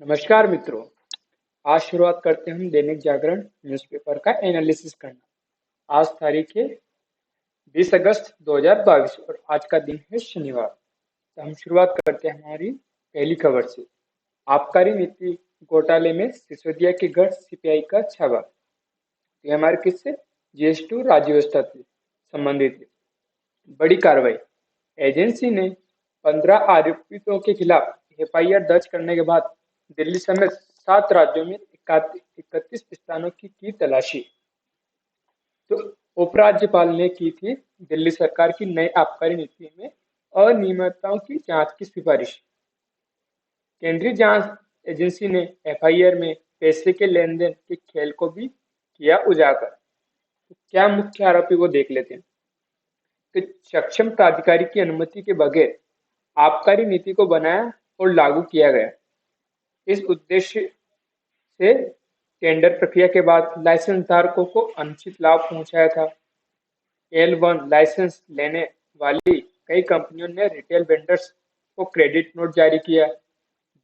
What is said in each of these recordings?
नमस्कार मित्रों। आज शुरुआत करते हैं हम दैनिक जागरण न्यूज़पेपर का एनालिसिस करना। आज तारीख है 20 अगस्त 2022 और आज का दिन है शनिवार। तो हम शुरुआत करते हैं हमारी पहली खबर से। आबकारी नीति घोटाले में सिसोदिया के घर सीपीआई का छापा। ये हमारे किससे जीएसटी राज्य व्यवस्था से संबंधित है। बड़ी कार्रवाई। एजेंसी ने 15 आरोपितों के खिलाफ एफआईआर दर्ज करने के बाद दिल्ली समेत 7 राज्यों में 31 स्थानों की तलाशी। तो उपराज्यपाल ने की थी दिल्ली सरकार की नई आबकारी नीति में अनियमितताओं की जांच की सिफारिश। केंद्रीय जांच एजेंसी ने एफआईआर में पैसे के लेन देन के खेल को भी किया उजागर। तो क्या मुख्य आरोपी को देख लेते हैं कि सक्षम प्राधिकारी की अनुमति के बगैर आबकारी नीति को बनाया और लागू किया गया। इस उद्देश्य से टेंडर प्रक्रिया के बाद लाइसेंस धारकों को अनुचित लाभ पहुंचाया था। L1 लाइसेंस लेने वाली कई कंपनियों ने रिटेल वेंडर्स को क्रेडिट नोट जारी किया।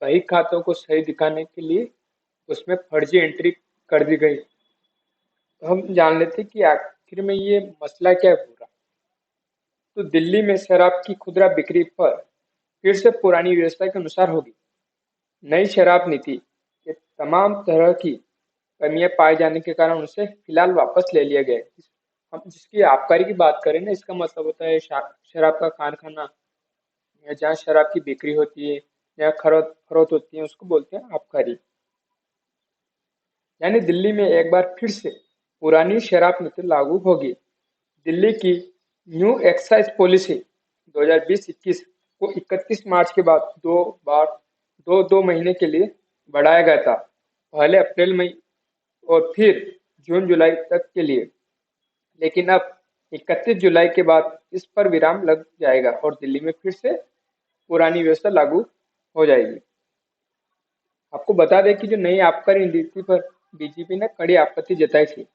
बही खातों को सही दिखाने के लिए उसमें फर्जी एंट्री कर दी गई। तो हम जान लेते कि आखिर में ये मसला क्या है पूरा। तो दिल्ली में शराब की खुदरा बिक्री पर फिर से पुरानी व्यवस्था के अनुसार होगी। नई शराब नीति के तमाम तरह की कमियां पाए जाने के कारण उसे फिलहाल वापस ले लिया गया है। हम जिसकी आबकारी की बात करें ना, इसका मतलब होता है शराब का कारखाना या जहाँ शराब की बिक्री होती है या खरोद फरोख्त होती है, उसको बोलते हैं आबकारी। यानी दिल्ली में एक बार फिर से पुरानी शराब नीति लागू होगी। दिल्ली की न्यू एक्साइज पॉलिसी 2020-21 को 31 मार्च के बाद दो महीने के लिए बढ़ाया गया था। पहले अप्रैल मई और फिर जून जुलाई तक के लिए। लेकिन अब 31 जुलाई के बाद इस पर विराम लग जाएगा और दिल्ली में फिर से पुरानी व्यवस्था लागू हो जाएगी। आपको बता दें कि जो नई आबकारी नीति पर बीजेपी ने कड़ी आपत्ति जताई थी।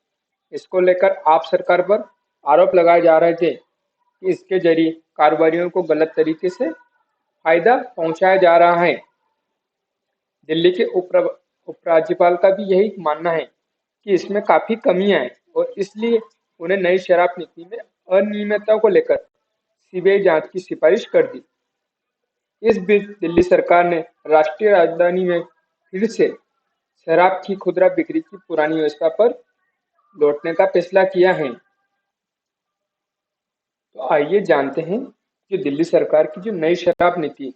इसको लेकर आप सरकार पर आरोप लगाए जा रहे थे कि इसके जरिए कारोबारियों को गलत तरीके से फायदा पहुंचाया जा रहा है। दिल्ली के उपराज्यपाल का भी यही मानना है कि इसमें काफी कमियां हैं और इसलिए उन्हें नई शराब नीति में अनियमितताओं को लेकर सीबीआई जांच की सिफारिश कर दी। इस बीच दिल्ली सरकार ने राष्ट्रीय राजधानी में फिर से शराब की खुदरा बिक्री की पुरानी व्यवस्था पर लौटने का फैसला किया है। तो आइए जानते हैं कि दिल्ली सरकार की जो नई शराब नीति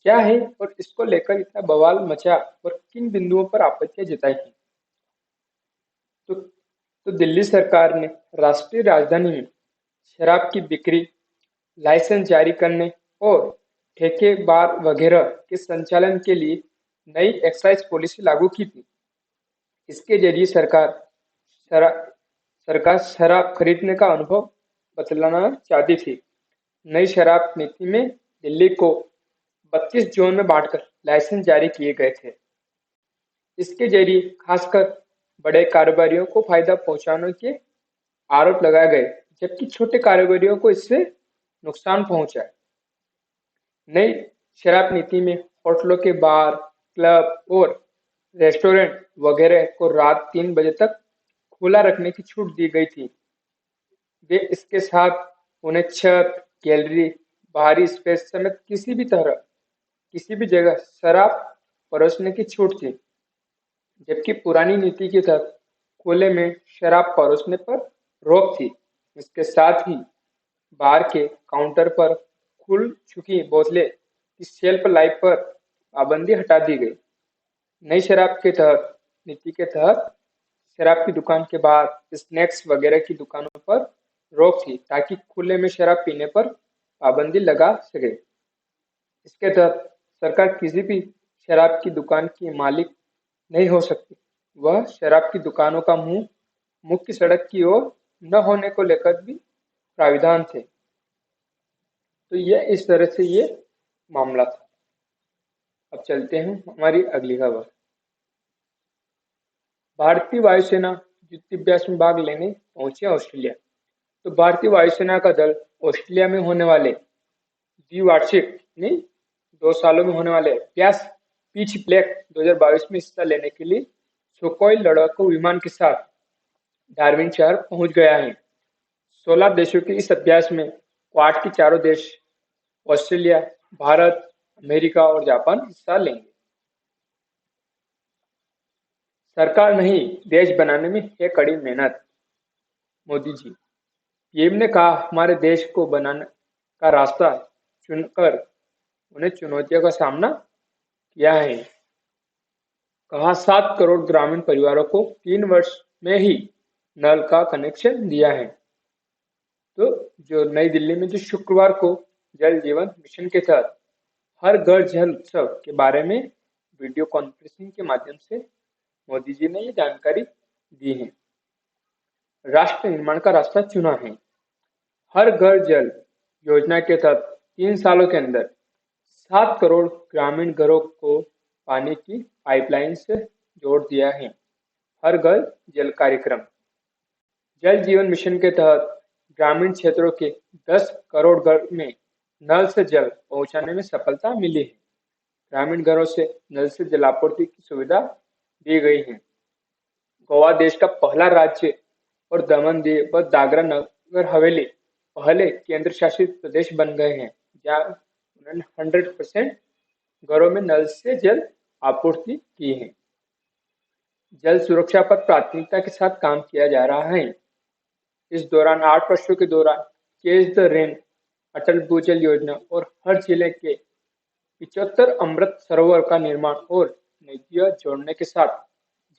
क्या है और इसको लेकर इतना बवाल मचा और किन बिंदुओं पर आपत्तियां जताई हैं। तो दिल्ली सरकार ने राष्ट्रीय राजधानी में शराब की बिक्री, लाइसेंस जारी करने और ठेके बार वगैरह के संचालन के लिए नई एक्साइज पॉलिसी लागू की थी। इसके जरिए शरा, सरकार शराब खरीदने का अनुभव बदलना चाहती थी। नई शराब नीति में दिल्ली को 32 जोन में बांटकर लाइसेंस जारी किए गए थे। इसके जरिए खासकर बड़े कारोबारियों को फायदा पहुंचाने के आरोप लगाए गए, जबकि छोटे कारोबारियों को इससे नुकसान पहुंचा। नई शराब नीति में होटलों के बार, क्लब और रेस्टोरेंट वगैरह को रात 3 बजे तक खुला रखने की छूट दी गई थी। वे इसके साथ उन्हें छत, गैलरी, बाहरी स्पेस समेत किसी भी जगह शराब परोसने की छूट थी। जबकि पुरानी नीति के तहत खुले में शराब परोसने पर रोक थी। इसके साथ ही बार के काउंटर पर खुल चुकी बोतलें की शेल्फ लाइफ पर पाबंदी हटा दी गई। नई शराब के तहत नीति के तहत शराब की दुकान के बाहर स्नैक्स वगैरह की दुकानों पर रोक थी ताकि खुले में शराब पीने पर पाबंदी लगा सके। इसके तहत सरकार किसी भी शराब की दुकान की मालिक नहीं हो सकती। वह शराब की दुकानों का मुंह मुख्य सड़क की ओर न होने को लेकर भी प्राविधान थे। तो यह इस तरह से ये मामला था। अब चलते हैं हमारी अगली खबर। भारतीय वायुसेना युद्धाभ्यास में भाग लेने पहुंचे ऑस्ट्रेलिया। तो भारतीय वायुसेना का दल ऑस्ट्रेलिया में होने वाले द्विवार्षिक नहीं 2 सालों में होने वाले अभ्यास पीच ब्लैक 2022 में हिस्सा लेने के लिए सुखोई लड़ाकू विमान के साथ डार्विन शहर पहुंच गया है। 16 देशों के इस अभ्यास में क्वाड के चारों देश ऑस्ट्रेलिया, भारत, अमेरिका और जापान हिस्सा लेंगे। सरकार नहीं, देश बनाने में है कड़ी मेहनत: मोदी जी। पीएम ने कहा, हमारे देश को बनाने का रास्ता चुनकर उन्हें चुनौतियों का सामना किया है। कहा, 7 करोड़ ग्रामीण परिवारों को 3 वर्ष में ही नल का कनेक्शन दिया है। तो जो नई दिल्ली में जो शुक्रवार को जल जीवन मिशन के तहत हर घर जल उत्सव के बारे में वीडियो कॉन्फ्रेंसिंग के माध्यम से मोदी जी ने ये जानकारी दी है। राष्ट्र निर्माण का रास्ता चुना है। हर घर जल योजना के तहत 3 सालों के अंदर 7 करोड़ ग्रामीण घरों को पानी की पाइपलाइन से जोड़ दिया है। हर घर जल कार्यक्रम जल जीवन मिशन के तहत ग्रामीण क्षेत्रों के 10 करोड़ घर में नल से जल पहुंचाने में सफलता मिली है। ग्रामीण घरों से नल से जलापूर्ति की सुविधा दी गई है। गोवा देश का पहला राज्य और दमन दीव व दादरा नगर हवेली पहले केंद्र शासित प्रदेश बन गए हैं, जहां उन्होंने 100% घरों में नल से जल आपूर्ति की है। जल सुरक्षा पर प्राथमिकता के साथ काम किया जा रहा है। इस दौरान 8 वर्षों के दौरान कैच द रेन, अटल भूजल योजना और हर जिले के 75 अमृत सरोवर का निर्माण और नदियां जोड़ने के साथ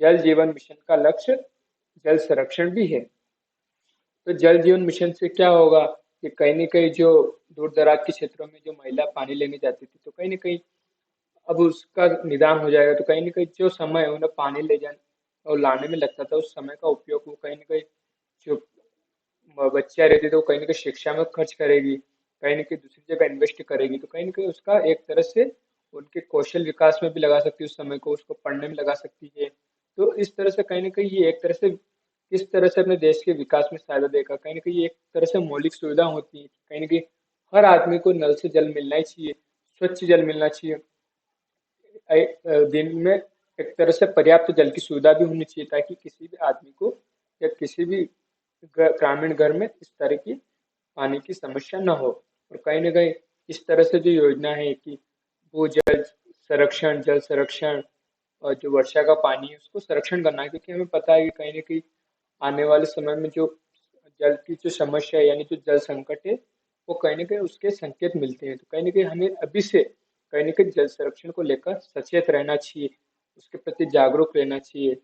जल जीवन मिशन का लक्ष्य जल संरक्षण भी है। तो जल जीवन मिशन से क्या होगा कि कहीं न कहीं जो दूर दराज के क्षेत्रों में जो महिला पानी लेने जाती थी, तो कहीं न कहीं अब उसका निदान हो जाएगा। तो कहीं न कहीं जो समय उन्हें पानी ले जाने और लाने में लगता था, उस समय का उपयोग वो कहीं न कहीं जो बच्चियाँ रहती है तो कहीं न कहीं शिक्षा में खर्च करेगी, कहीं न कहीं दूसरी जगह इन्वेस्ट करेगी, तो कहीं न कहीं उसका एक तरह से उनके कौशल विकास में भी लगा सकती है, उस समय को उसको पढ़ने में लगा सकती है। तो इस तरह से कहीं न कहीं ये एक तरह से किस तरह से अपने देश के विकास में फायदा देगा। कहीं न कहीं ये एक तरह से मौलिक सुविधा होती है, कहीं न कहीं हर आदमी को नल से जल मिलना ही चाहिए, स्वच्छ जल मिलना चाहिए। दिन में एक तरह से पर्याप्त जल की सुविधा भी होनी चाहिए, ताकि किसी भी आदमी को या किसी भी ग्रामीण घर में इस तरह की पानी की समस्या न हो। और कहीं न कहीं इस तरह से जो योजना है कि भूजल संरक्षण, जल संरक्षण और जो वर्षा का पानी है उसको संरक्षण करना है, क्योंकि हमें पता है कि कहीं न कहीं आने वाले समय में जो जल की जो समस्या है, यानी जो जल संकट है, वो कहीं न कहीं उसके संकेत मिलते हैं। तो कहीं न कहीं हमें अभी से कहीं न कहीं जल संरक्षण को लेकर सचेत रहना चाहिए, उसके प्रति जागरूक रहना चाहिए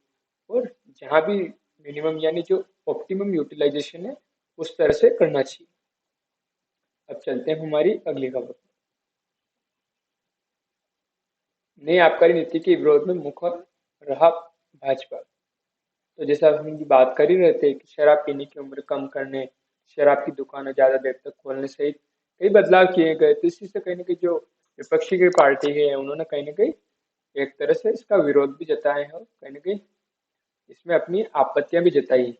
और जहाँ भी मिनिमम यानी जो ऑप्टिमम यूटिलाइजेशन है, उस तरह से करना चाहिए। अब चलते हैं हमारी अगली खबर। नई आबकारी नीति के विरोध में मुखर रहा भाजपा। तो जैसा हम इनकी बात कर ही रहे थे कि शराब पीने की उम्र कम करने, शराब की दुकानें ज्यादा देर तक खोलने सहित कई बदलाव किए गए। तो इसी से कहीं न कहीं जो विपक्षी की पार्टी है, उन्होंने कहीं न कहीं एक तरह से इसका विरोध भी जताया है और कहीं न कहीं इसमें अपनी आपत्तियां भी जताई हैं।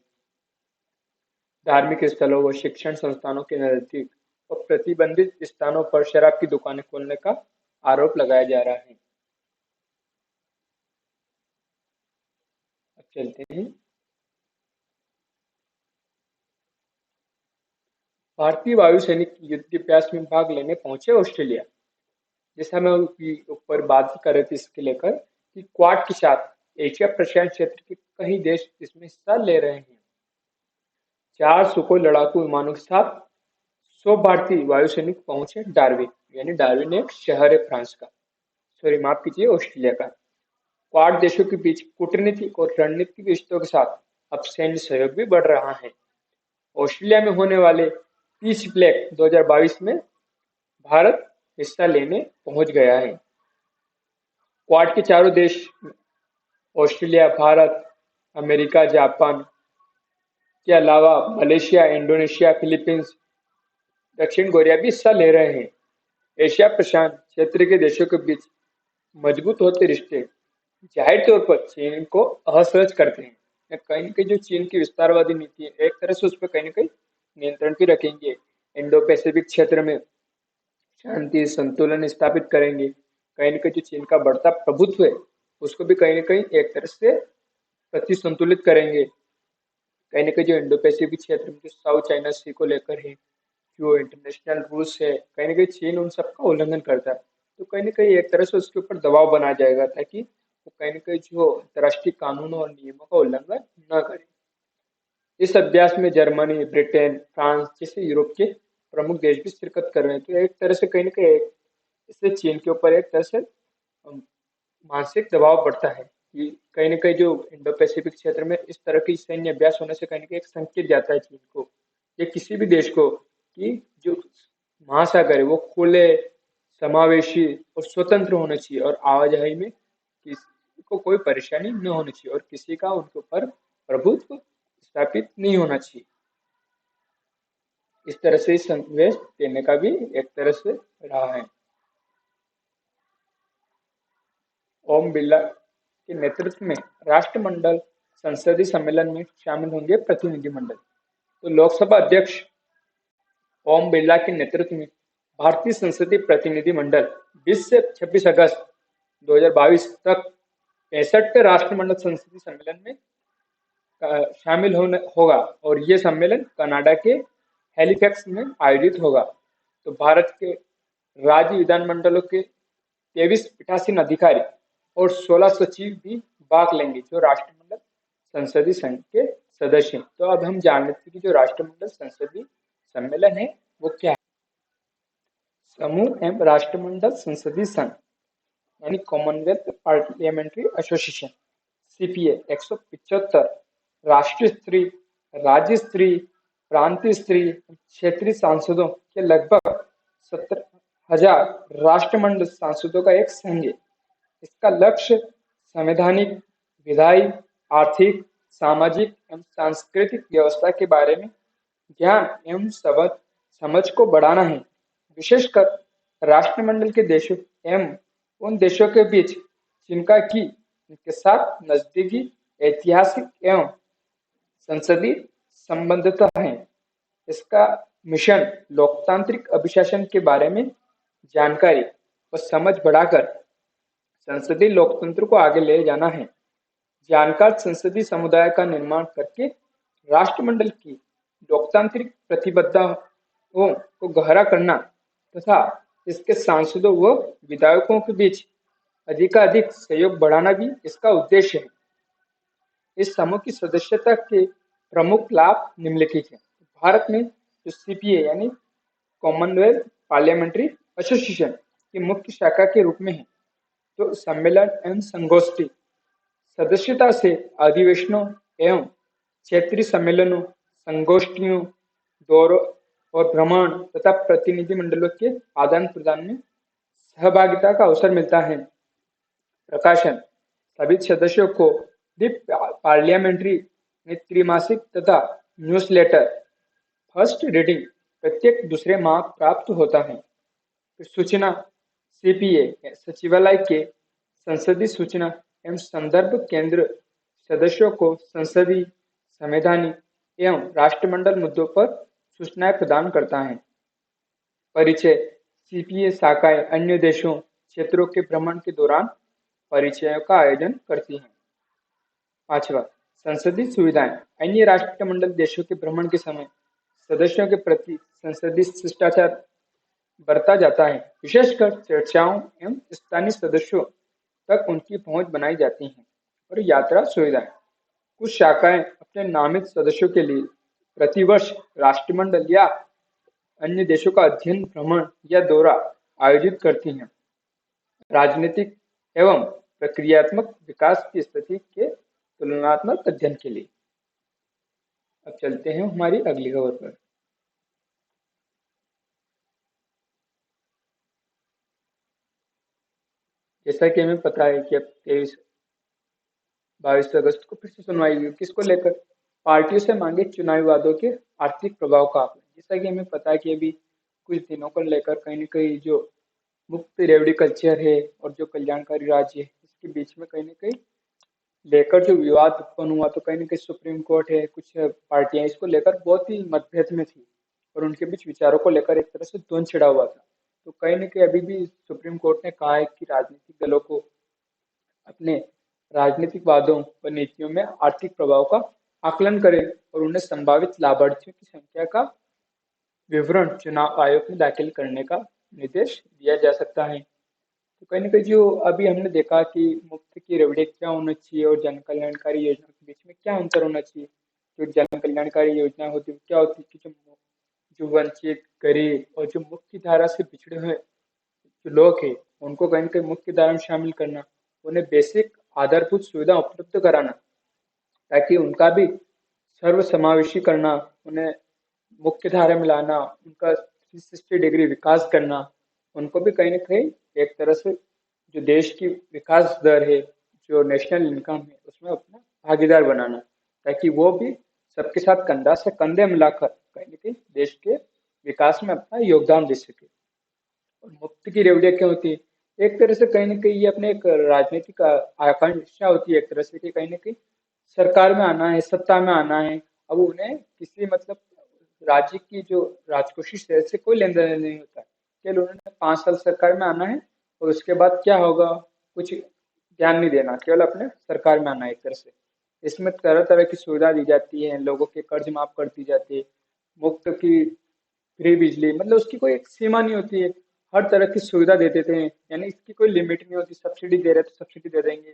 धार्मिक स्थलों व शिक्षण संस्थानों के नजदीक और प्रतिबंधित स्थानों पर शराब की दुकानें खोलने का आरोप लगाया जा रहा है। अब चलते हैं। भारतीय वायु सैनिक युद्ध अभ्यास में भाग लेने पहुंचे ऑस्ट्रेलिया। जैसा मैं उसकी ऊपर बात कर रहे थे इसके लेकर कि क्वाड के साथ एशिया प्रशांत क्षेत्र के कई देश इसमें हिस्सा ले रहे हैं। 4 सुखोई लड़ाकू विमानों के साथ 100 भारतीय वायु सैनिक पहुंचे डार्विन, यानी डार्विन एक शहर है फ्रांस का, सॉरी माफ कीजिए ऑस्ट्रेलिया का। क्वाड देशों के बीच कूटनीतिक और रणनीतिक रिश्तों के साथ अब सैन्य सहयोग भी बढ़ रहा है। ऑस्ट्रेलिया में होने वाले पीस ब्लैक 2022 में भारत हिस्सा लेने पहुंच गया है। क्वाड के चारों देश ऑस्ट्रेलिया, भारत, अमेरिका, जापान के अलावा मलेशिया, इंडोनेशिया, फिलीपींस, दक्षिण कोरिया भी हिस्सा ले रहे हैं। एशिया प्रशांत क्षेत्र के देशों के बीच मजबूत होते रिश्ते जाहिर तौर पर चीन को असहज करते हैं। या कहीं न कहीं जो चीन की विस्तारवादी नीति है, एक तरह से उस पर कहीं न कहीं नियंत्रण भी रखेंगे। इंडो पैसिफिक क्षेत्र में शांति संतुलन स्थापित करेंगे। कहीं न कहीं जो चीन का बढ़ता प्रभुत्व है, उसको भी कहीं न कहीं एक तरह से प्रतिसंतुलित करेंगे। कहीं न कहीं जो इंडो पैसिफिक क्षेत्र में जो साउथ चाइना सी को लेकर है, जो इंटरनेशनल रूल्स है, कहीं न कहीं चीन उन सबका उल्लंघन करता है। तो कहीं न कहीं एक तरह से उसके ऊपर दबाव बनाया जाएगा ताकि वो कहीं न कहीं जो अंतर्राष्ट्रीय कानूनों और नियमों का उल्लंघन न करे। इस अभ्यास में जर्मनी, ब्रिटेन, फ्रांस जैसे यूरोप के प्रमुख देश भी शिरकत कर रहे हैं। तो एक तरह से कहीं न कहीं इससे चीन के ऊपर एक तरह से मानसिक दबाव बढ़ता है कि कहीं न कहीं जो इंडो पैसिफिक क्षेत्र में इस तरह की सैन्य अभ्यास होने से कहीं न कहीं एक संकेत जाता है चीन को या किसी भी देश को कि जो महासागर है वो खुले, समावेशी और स्वतंत्र होने चाहिए और आवाजाही में किसी को कोई परेशानी न होनी चाहिए और किसी का उनके ऊपर प्रभुत्व स्थापित नहीं होना चाहिए। इस तरह से संदेश देने का भी एक तरह से रहा है। ओम बिरला के नेतृत्व में राष्ट्रमंडल संसदीय सम्मेलन में शामिल होंगे प्रतिनिधिमंडल। तो लोकसभा अध्यक्ष ओम बिरला के नेतृत्व में भारतीय संसदीय प्रतिनिधिमंडल 20 से 26 अगस्त 2022 तक 65 राष्ट्रमंडल संसदीय सम्मेलन में शामिल होगा और ये सम्मेलन कनाडा के हैलिफैक्स में आयोजित होगा। तो भारत के राज्य विधानमंडलों के 23 पीठासीन अधिकारी और 16 सचिव भी भाग लेंगे जो राष्ट्रमंडल संसदीय संघ के सदस्य हैं। तो अब हम जान लेते हैं कि जो राष्ट्रमंडल संसदीय सम्मेलन है वो क्या है। समूह एवं राष्ट्रमंडल संसदीय संघ यानी कॉमनवेल्थ पार्लियामेंट्री एसोसिएशन सीपीए 175 राष्ट्रीय स्तरीय, राज्य स्तरीय, प्रांतीय स्तरीय, क्षेत्रीय सांसदों के लगभग 17,000 राष्ट्रमंडल सांसदों का एक संघ है। इसका लक्ष्य संवैधानिक, विधायी, आर्थिक, सामाजिक एवं सांस्कृतिक व्यवस्था के बारे में ज्ञान एवं समझ को बढ़ाना है। विशेषकर राष्ट्रमंडल के देशों एवं उन देशों के बीच जिनका की उनके साथ नजदीकी ऐतिहासिक एवं संसदीय संबद्धता है। इसका मिशन लोकतांत्रिक अभिशासन के बारे में जानकारी और समझ बढ़ाकर संसदीय लोकतंत्र को आगे ले जाना है। जानकार संसदीय समुदाय का निर्माण करके राष्ट्रमंडल की लोकतांत्रिक प्रतिबद्धताओं को गहरा करना तथा इसके सांसदों व विधायकों के बीच अधिकाधिक सहयोग बढ़ाना भी इसका उद्देश्य है। इस समूह की सदस्यता के प्रमुख लाभ निम्नलिखित हैं। भारत में जो सीपीए यानी कॉमनवेल्थ पार्लियामेंट्री एसोसिएशन की मुख्य शाखा के रूप में है, तो सम्मेलन एवं संगोष्ठी सदस्यता से अधिवेशनों एवं क्षेत्रीय सम्मेलनों, संगोष्ठियों, दौरों और भ्रमण तथा प्रतिनिधिमंडलों के आदान प्रदान में सहभागिता का अवसर मिलता है। प्रकाशन सभी सदस्यों को पार्लियामेंट्री त्रैमासिक तथा न्यूज़लेटर फर्स्ट रीडिंग प्रत्येक दूसरे माह प्राप्त होता है। सूचना सीपीए सचिवालय के संसदीय सूचना एवं संदर्भ केंद्र सदस्यों को संसदीय, संवैधानिक एवं राष्ट्रमंडल मुद्दों पर सूचनाएं प्रदान करता है। परिचय सीपीए शाखाएं अन्य देशों, क्षेत्रों के भ्रमण के दौरान परिचयों का आयोजन करती हैं। 5वां संसदीय सुविधाएं अन्य राष्ट्रमंडल देशों के भ्रमण के समय सदस्यों के प्रति संसदीय शिष्टाचार बरता जाता है। विशेषकर चर्चाओं एवं स्थानीय सदस्यों तक उनकी पहुंच बनाई जाती है। और यात्रा सुविधाएं कुछ शाखाएं अपने नामित सदस्यों के लिए प्रतिवर्ष राष्ट्रमंडल या अन्य देशों का अध्ययन, भ्रमण या दौरा आयोजित करती हैं। राजनीतिक एवं प्रक्रियात्मक विकास की स्थिति के तुलनात्मक अध्ययन के लिए। अब चलते हैं हमारी अगली खबर पर। जैसा कि हमें पता है कि अब 22 अगस्त को फिर से सुनवाई हुई, किसको लेकर? पार्टियों से मांगे चुनावी वादों के आर्थिक प्रभाव का आकलन। जैसा कि हमें पता है कि अभी कुछ दिनों को लेकर कहीं न कहीं जो मुक्त रेवड़ी कल्चर है और जो कल्याणकारी राज्य है, इसके बीच में कहीं न कहीं लेकर जो विवाद उत्पन्न हुआ, तो कहीं न कहीं सुप्रीम कोर्ट है, कुछ पार्टियां इसको लेकर बहुत ही मतभेद में थी और उनके बीच विचारों को लेकर एक तरह से द्वंद छिड़ा हुआ था। तो कहीं न कहीं अभी भी सुप्रीम कोर्ट ने कहा है कि राजनीतिक दलों को अपने राजनीतिक वादों व नीतियों में आर्थिक प्रभाव का आकलन करें और उन्हें संभावित लाभार्थियों की संख्या का विवरण चुनाव आयोग में दाखिल करने का निर्देश दिया जा सकता है। तो कहीं न कहीं जो अभी हमने देखा कि मुफ्त की रेवड़ी क्या होना चाहिए और जन कल्याणकारी योजना के बीच में क्या अंतर होना चाहिए। जो जन कल्याणकारी योजना होती है वो क्या होती है कि जो वंचित, गरीब और जो मुख्य धारा से पिछड़े हुए जो लोग हैं उनको कहीं न कहीं मुख्य धारा में शामिल करना, उन्हें बेसिक आधारभूत सुविधा उपलब्ध कराना ताकि उनका भी सर्वसमावेशी करना, उन्हें मुख्य धारा में लाना, उनका 360 डिग्री विकास करना, उनको भी कहीं न कहीं एक तरह से जो देश की विकास दर है, जो नेशनल इनकम है, उसमें अपना भागीदार बनाना, ताकि वो भी सबके साथ कंधा से कंधे मिलाकर कहीं न कहीं देश के विकास में अपना योगदान दे सके। और मुफ्त की रेवड़ियाँ क्या होती है? एक तरह से कहीं न कहीं ये अपने एक राजनीतिक आकांक्षा होती है एक तरह से कि कहीं न कहीं सरकार में आना है, सत्ता में आना है। अब उन्हें किसी मतलब राज्य की जो राजकोषीय शेयर से कोई लेन-देन नहीं होता है। केवल उन्होंने 5 साल सरकार में आना है और उसके बाद क्या होगा, कुछ ध्यान नहीं देना, केवल अपने सरकार में आना है एक तरह से। इसमें तरह-तरह की सुविधा दी जाती है, लोगों के कर्ज माफ कर दी जाती है, मुफ्त की फ्री बिजली मतलब उसकी कोई एक सीमा नहीं होती है। हर तरह की सुविधा दे देते हैं, यानी इसकी कोई लिमिट नहीं होती। सब्सिडी दे रहे हैं तो सब्सिडी दे देंगे,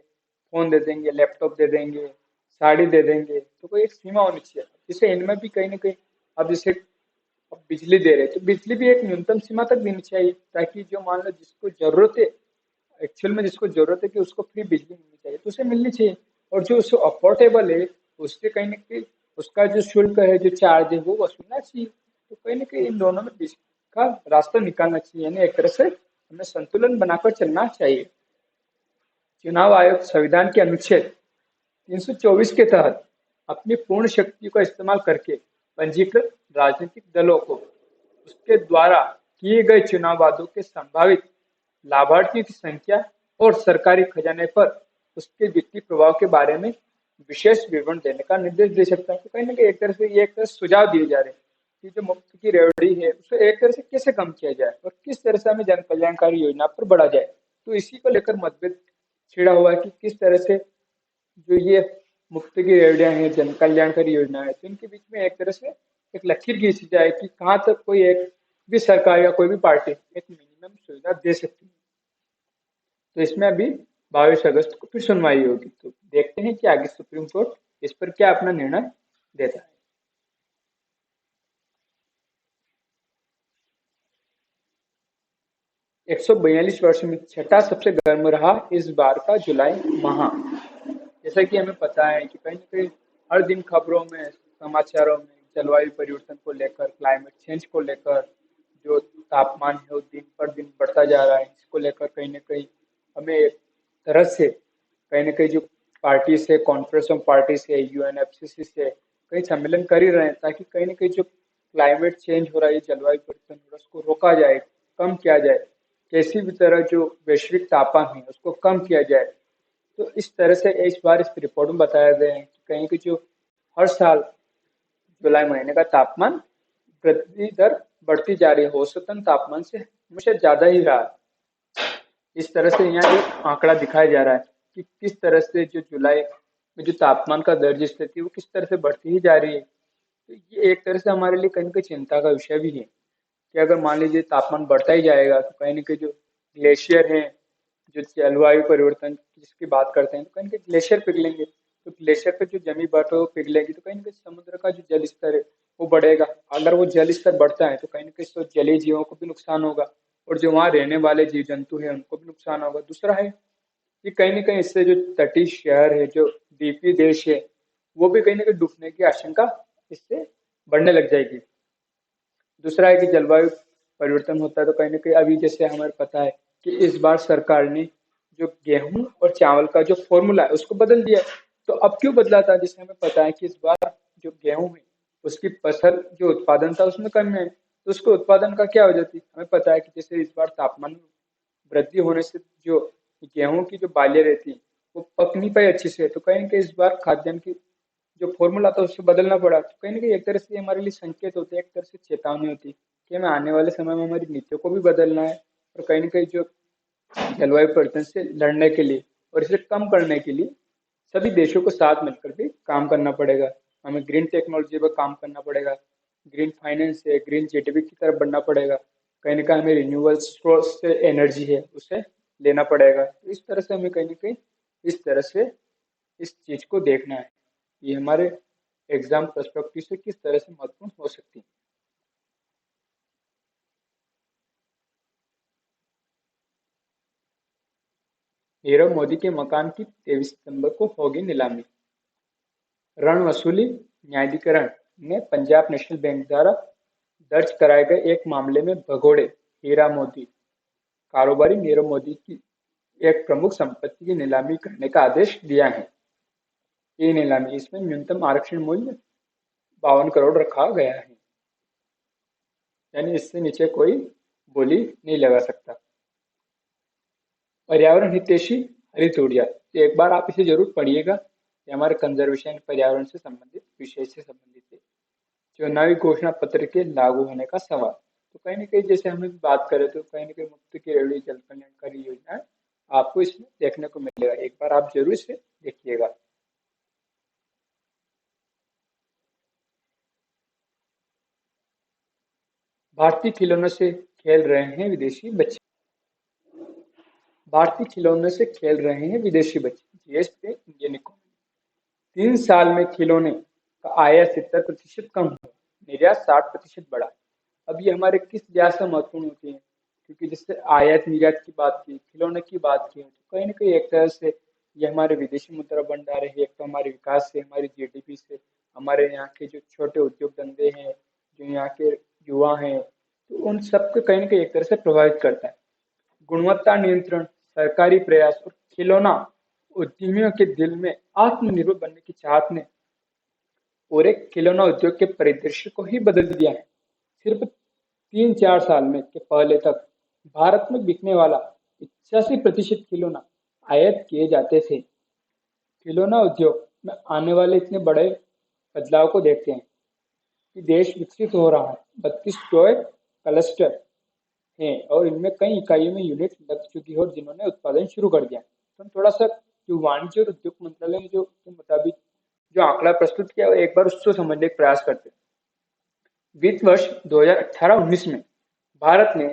फोन दे देंगे, लैपटॉप दे देंगे, साड़ी दे देंगे, तो कोई एक सीमा होनी चाहिए। जैसे इनमें भी कहीं ना कहीं अब जैसे अब बिजली दे रहे हैं तो बिजली भी एक न्यूनतम सीमा तक देनी चाहिए ताकि जो मान लो जिसको जरूरत है, एक्चुअल में जिसको जरूरत है कि उसको फ्री बिजली मिलनी चाहिए तो उसे मिलनी चाहिए। और जो उसको अफोर्डेबल है उससे कहीं ना कहीं उसका जो शुल्क है, जो चार्ज है वो वसूलना चाहिए। तो कहीं ना कहीं इन दोनों में बीच का रास्ता निकालना चाहिए, यानी एक तरह से हमें संतुलन बनाकर चलना चाहिए। चुनाव आयोग संविधान के अनुच्छेद 324 के तहत अपनी पूर्ण शक्ति का इस्तेमाल करके पंजीकृत राजनीतिक दलों को उसके द्वारा किए गए चुनाव वादों के संभावित लाभार्थियों की संख्या और सरकारी खजाने पर उसके वित्तीय प्रभाव के बारे में विशेष विवरण देने का निर्देश दे सकता है। तो कहीं ना कहीं एक तरह से ये एक तरह से सुझाव दिए जा रहे हैं कि जो मुफ्त की रेवड़ी है उसे एक तरह से कैसे कम किया जाए और किस तरह से हमें जन कल्याणकारी योजना पर बढ़ा जाए। तो इसी को लेकर मतभेद छिड़ा हुआ है कि किस तरह से जो ये मुफ्त की रेवड़ियां हैं, जन कल्याणकारी योजना है, तो इनके बीच में एक तरह से एक लकीर खींची जाए कि कहाँ तक कोई एक भी सरकार या कोई भी पार्टी एक मिनिमम सुविधा दे सकती है। तो इसमें अभी 22 अगस्त को फिर सुनवाई होगी, तो देखते हैं कि आगे सुप्रीम कोर्ट इस पर क्या अपना निर्णय देता है। 142 वर्ष में छठा सबसे गर्म रहा इस बार का जुलाई माह। जैसा कि हमें पता है कि कहीं ना कहीं हर दिन खबरों में, समाचारों में जलवायु परिवर्तन को लेकर, क्लाइमेट चेंज को लेकर जो तापमान है वो दिन पर दिन बढ़ता जा रहा है। इसको लेकर कहीं ना कहीं हमें एक तरह से कहीं ना कहीं जो पार्टी से, कॉन्फ्रेंस ऑफ पार्टी से, यूएनएफसीसी से कई सम्मेलन कर ही रहे हैं ताकि कहीं ना कहीं जो क्लाइमेट चेंज हो रहा है, जलवायु परिवर्तन हो रहा है, उसको रोका जाए, कम किया जाए। किसी भी तरह जो वैश्विक तापमान है उसको कम किया जाए। तो इस तरह से इस बार इस रिपोर्ट में बताया गया है कि कहीं की जो हर साल जुलाई महीने का तापमान वृद्धि दर बढ़ती जा रही है, औसतन तापमान से हमेशा ज्यादा ही रहा है। इस तरह से यहाँ एक आंकड़ा दिखाया जा रहा है कि किस तरह से जो जुलाई में जो तापमान का दर्ज स्थिति है वो किस तरह से बढ़ती ही जा रही है। तो ये एक तरह से हमारे लिए कहीं ना कहीं चिंता का विषय भी है कि अगर मान लीजिए तापमान बढ़ता ही जाएगा तो कहीं ना कहीं जो ग्लेशियर है, जो जलवायु परिवर्तन जिसकी बात करते हैं, तो कहीं ना कहीं ग्लेशियर पिघलेंगे। तो ग्लेशियर पे जो जमी बर्फ है वो पिघलेगी तो कहीं ना कहीं समुद्र का जो जल स्तर है वो बढ़ेगा। अगर वो जल स्तर बढ़ता है तो कहीं ना कहीं तो जलीय जीवों को भी नुकसान होगा और जो वहाँ रहने वाले जीव जंतु है उनको भी नुकसान होगा। दूसरा है कि कहीं ना कहीं इससे जो तटीय शहर है, जो द्वीपीय देश है, वो भी कहीं ना कहीं डूबने की आशंका इससे बढ़ने लग जाएगी। दूसरा है कि जलवायु परिवर्तन होता है तो कहीं ना कहीं अभी जैसे हमें पता है कि इस बार सरकार ने जो गेहूं और चावल का जो फॉर्मूला है उसको बदल दिया है। तो अब क्यों बदला था? जिससे हमें पता है कि इस बार जो गेहूं है उसकी फसल जो उत्पादन था उसमें कमी है, तो उसको उत्पादन का क्या वजह थी? हमें पता है कि जैसे इस बार तापमान में वृद्धि होने से जो गेहूं की जो बालियां रहती वो पक नहीं पाई अच्छे से, तो कहीं ना कहीं इस बार खाद्यान्न की जो फॉर्मूला था उससे बदलना पड़ा। तो कहीं ना कहीं एक तरह से हमारे लिए संकेत होते हैं, एक तरह से चेतावनी होती है कि हमें आने वाले समय में हमारी नीतियों को भी बदलना है और कहीं न कहीं जो जलवायु परिवर्तन से लड़ने के लिए और इसे कम करने के लिए सभी देशों को साथ मिलकर भी काम करना पड़ेगा। हमें ग्रीन टेक्नोलॉजी पर काम करना पड़ेगा, ग्रीन फाइनेंस है, ग्रीन जीडीपी की तरफ बढ़ना पड़ेगा। कहीं न कहीं हमें रिन्यूएबल सोर्स से एनर्जी है, उसे लेना पड़ेगा। तो इस तरह से हमें कहीं न कहीं इस तरह से इस चीज़ को देखना है। ये हमारे एग्ज़ाम पर्सपेक्टिव से किस तरह से महत्वपूर्ण हो सकती है। नीरव मोदी के मकान की 23 सितंबर को होगी नीलामी। ऋण वसूली न्यायाधिकरण ने पंजाब नेशनल बैंक द्वारा दर्ज कराए गए एक मामले में भगोड़े हीरा मोदी कारोबारी नीरव मोदी की एक प्रमुख संपत्ति की नीलामी करने का आदेश दिया है। ये नीलामी इसमें न्यूनतम आरक्षण मूल्य 52 करोड़ रखा गया है, यानी इससे नीचे कोई बोली नहीं लगा सकता। पर्यावरण हितैषी हरित ऊर्जा, तो एक बार आप इसे जरूर पढ़िएगा। ये हमारे कंजर्वेशन पर्यावरण से संबंधित विषय से संबंधित है। चुनावी घोषणा पत्र के लागू होने का सवाल, तो कहीं न कहीं जैसे हम बात करें तो कहीं न कहीं मुफ्त की रेहड़ी जल कल्याणकारी योजना आपको इसमें देखने को मिलेगा। एक बार आप जरूर इसे देखिएगा। भारतीय खिलौनों से खेल रहे हैं विदेशी बच्चे। भारतीय खिलौनों से खेल रहे हैं विदेशी बच्चे, जीएसटी इंडियन इकोनॉमी। 3 साल में खिलौने का आयात 70% कम हुआ, निर्यात 60% बढ़ा। अब ये हमारे किस लिहाज से महत्वपूर्ण होती है, क्योंकि जिससे आयात निर्यात की बात की, खिलौने की बात की, तो कहीं ना कहीं एक तरह से ये हमारे विदेशी मुद्रा भंडार है। एक तो हमारे विकास से, हमारी जीडीपी से, हमारे यहाँ के जो छोटे उद्योग धंधे हैं, जो यहाँ के युवा हैं, तो उन सबको कहीं ना कहीं एक तरह से प्रभावित करता है। गुणवत्ता नियंत्रण, सरकारी प्रयास और खिलौना उद्यमियों के दिल में आत्मनिर्भर बनने की चाहत ने पूरे खिलौना उद्योग के परिदृश्य को ही बदल दिया है। सिर्फ 3-4 साल में के पहले तक भारत में बिकने वाला 85% खिलौना आयात किए जाते थे। खिलौना उद्योग में आने वाले इतने बड़े बदलाव को देखते हैं कि देश विकसित हो रहा है। 32 टॉय क्लस्टर हैं और इनमें कई इकाइयों में यूनिट लग चुकी है और जिन्होंने उत्पादन शुरू कर दिया। तो हम थोड़ा सा जो वाणिज्य और उद्योग मंत्रालय ने जो के मुताबिक जो आंकड़ा प्रस्तुत किया है, एक बार उसको समझने का प्रयास करते हैं। वित्त वर्ष 2018-19 में भारत ने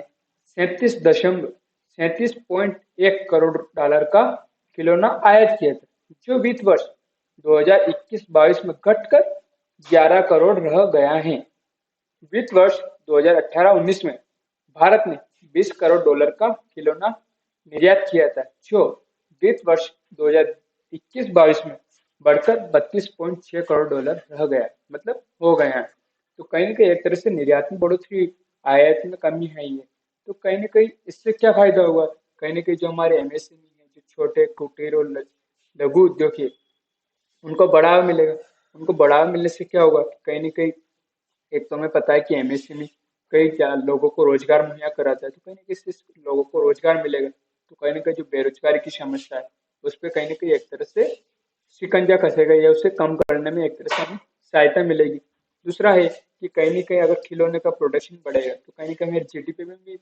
37.1 करोड़ डॉलर का खिलौना आयात किया था, जो वित्त वर्ष 2021-22 में घटकर 11 करोड़ रह गया है। वित्त वर्ष 2018-19 में भारत ने 20 करोड़ डॉलर का खिलौना निर्यात किया था, जो वित्त वर्ष 2021-22 में बढ़कर 32.6 करोड़ डॉलर रह गया, मतलब हो गया है। तो कहीं ना कहीं एक तरह से निर्यात में बढ़ोतरी, आयात में कमी है ये। तो कहीं ना कहीं इससे क्या फायदा होगा, कहीं ना कहीं जो हमारे एमएसएमई है, जो छोटे कुटीर और लघु उद्योग है, उनको बढ़ावा मिलेगा। उनको बढ़ावा मिलने से क्या होगा, कहीं ना कहीं एक तो हमें पता है कि एमएसएमई कई लोगों को रोजगार मुहैया कराता है, तो कहीं ना कहीं इससे लोगों को रोजगार मिलेगा। तो कहीं ना कहीं जो बेरोजगारी की समस्या है उस पर कहीं ना कहीं एक तरह से शिकंजा कसेगा या उसे कम करने में एक तरह से हमें सहायता मिलेगी। दूसरा है कि कहीं ना कहीं अगर खिलौने का प्रोडक्शन बढ़ेगा तो कहीं ना कहीं हमारी जीडीपी में भी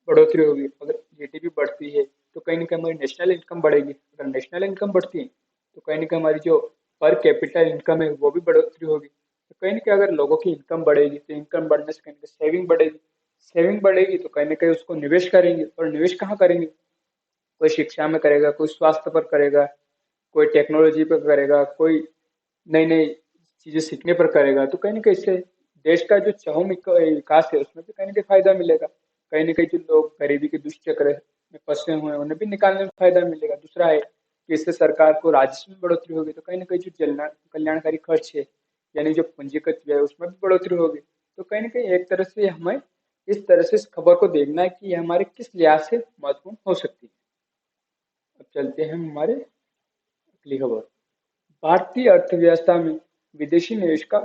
बढ़ोतरी होगी। अगर जीडीपी बढ़ती है तो कहीं ना कहीं हमारी नेशनल इनकम बढ़ेगी। अगर नेशनल इनकम बढ़ती है तो कहीं ना कहीं हमारी जो पर कैपिटल इनकम है वो भी बढ़ोतरी होगी। तो कहीं ना कहीं अगर लोगों की इनकम बढ़ेगी तो इनकम बढ़ने से कहीं ना कहीं सेविंग बढ़ेगी। सेविंग बढ़ेगी तो कहीं ना कहीं उसको निवेश करेंगे, और निवेश कहाँ करेंगे, कोई शिक्षा में करेगा, कोई स्वास्थ्य पर करेगा, कोई टेक्नोलॉजी पर करेगा, कोई नई नई चीजें सीखने पर करेगा। तो कहीं ना कहीं इससे देश का जो चहुमुखी विकास है उसमें भी कहीं ना कहीं फायदा मिलेगा। कहीं ना कहीं जो लोग गरीबी के दुष्चक्र में फंसे हुए हैं उन्हें भी निकालने में फायदा मिलेगा। दूसरा है कि इससे सरकार को राजस्व में बढ़ोतरी होगी। तो कहीं ना कहीं जो कल्याणकारी खर्च है, यानी जो पूंजीगत व्यय है, उसमें भी बढ़ोतरी होगी। तो कहीं ना कहीं एक तरह से हमें इस तरह से इस खबर को देखना है कि ये हमारे किस लिहाज से महत्वपूर्ण हो सकती है। अब चलते हैं हमारे अगली खबर। भारतीय अर्थव्यवस्था में विदेशी निवेश का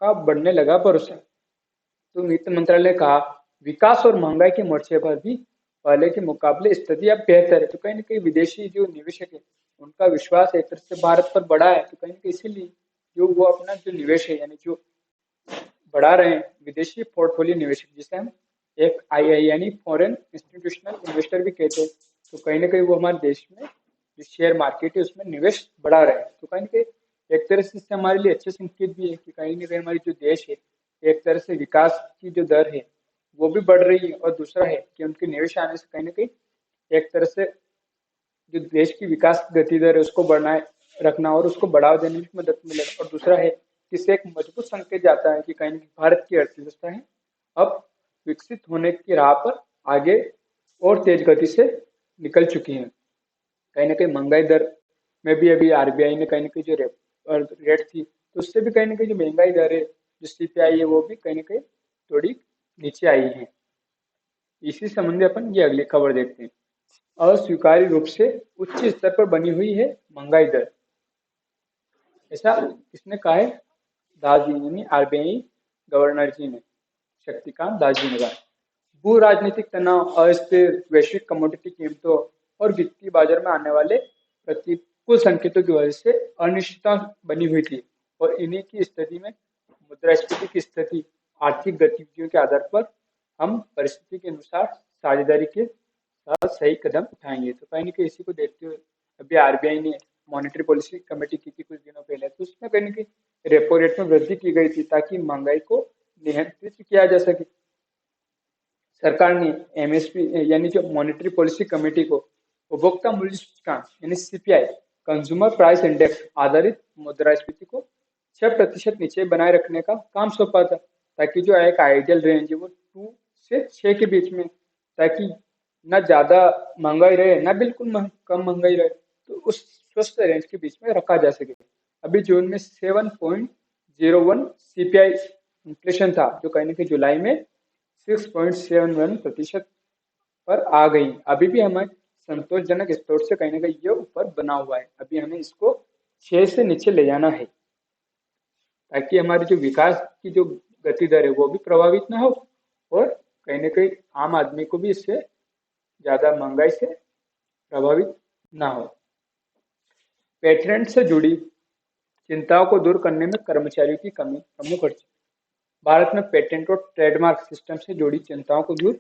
बढ़ने लगा भरोसा। तो वित्त मंत्रालय ने कहा, विकास और महंगाई के मोर्चे पर भी पहले के मुकाबले स्थिति अब बेहतर है। तो कहीं ना कहीं विदेशी जो निवेशक है उनका विश्वास एक तरह से भारत पर बढ़ा है। तो कहीं ना कहीं इसीलिए जो वो अपना जो निवेश है, यानी जो बढ़ा रहे हैं विदेशी पोर्टफोलियो निवेशक, जिसे हम एक आई यानी फॉरेन इंस्टीट्यूशनल इन्वेस्टर भी कहते हैं। तो कहीं ना कहीं वो हमारे देश में जो शेयर मार्केट है उसमें निवेश बढ़ा रहे हैं। तो कहीं ना कहीं एक तरह से इससे हमारे लिए अच्छे संकेत भी है कि कहीं ना कहीं हमारी जो देश है एक तरह से विकास की जो दर है वो भी बढ़ रही है, और दूसरा है कि उनके निवेश आने से कहीं ना कहीं एक तरह से जो देश की विकास गति दर है उसको बढ़ाए रखना और उसको बढ़ावा देने में मदद मिलेगा। और दूसरा है कि इससे एक मजबूत संकेत जाता है कि कहीं ना कहीं भारत की अर्थव्यवस्था है अब विकसित होने की राह पर आगे और तेज गति से निकल चुकी है। कहीं ना कहीं महंगाई दर में भी अभी आरबीआई ने कहीं ना कहीं जो रेट थी तो उससे भी कहीं ना कहीं जो महंगाई दर है जो सीपीआई है वो भी कहीं ना कहीं थोड़ी नीचे आई है। इसी संबंध में अपन ये अगली खबर देखते हैं। अस्वीकार्य रूप से उच्च स्तर पर बनी हुई है महंगाई दर, ऐसा किसने कहा है? दास जी यानी आरबीआई गवर्नर जी ने, शक्तिकांत दास जी ने कहा। भू राजनीतिक तनाव, अस्थिर वैश्विक कमोडिटी कीमतों और वित्तीय बाजार में आने वाले प्रतिकूल संकेतों की वजह से अनिश्चितता बनी हुई थी, और इन्हीं की स्थिति में मुद्रास्फीति की स्थिति आर्थिक गतिविधियों के आधार पर हम परिस्थिति के अनुसार साझेदारी के साथ सही कदम उठाएंगे। तो कहीं ना कहीं इसी को देखते हुए अभी आरबीआई ने मॉनेटरी पॉलिसी कमेटी की थी कुछ दिनों पहले, तो उसमें कहीं ना कहीं रेपो रेट में वृद्धि की गई थी ताकि महंगाई को नियंत्रित किया जा सके। सरकार ने एमएसपी यानी जो मॉनेटरी पॉलिसी कमेटी को उपभोक्ता मूल्य सूचकांक यानी सीपीआई कंज्यूमर प्राइस इंडेक्स आधारित मुद्रास्फीति को 6% नीचे बनाए रखने का काम सौंपा था, ताकि जो एक आइडियल रेंज है वो 2 से 6 के बीच में, ताकि ना ज्यादा महंगाई रहे ना बिल्कुल कम महंगाई रहे, तो उस स्वस्थ रेंज के बीच में रखा जा सके। अभी जून में 7.01 सीपीआई इन्फ्लेशन था, जो कहीं ना कहीं जुलाई में 6.71% पर आ गई। अभी भी हमें संतोषजनक स्तर से कहीं ना कहीं ये ऊपर बना हुआ है। अभी हमें इसको 6 से नीचे ले जाना है ताकि हमारी जो विकास की जो गति दर है वो भी प्रभावित ना हो, और कहीं ना कहीं आम आदमी को भी इससे ज्यादा महंगाई से प्रभावित ना हो। पेटेंट से जुड़ी चिंताओं को दूर करने में कर्मचारियों की कमी प्रमुख अर्थ। भारत में पेटेंट और ट्रेडमार्क सिस्टम से जुड़ी चिंताओं को दूर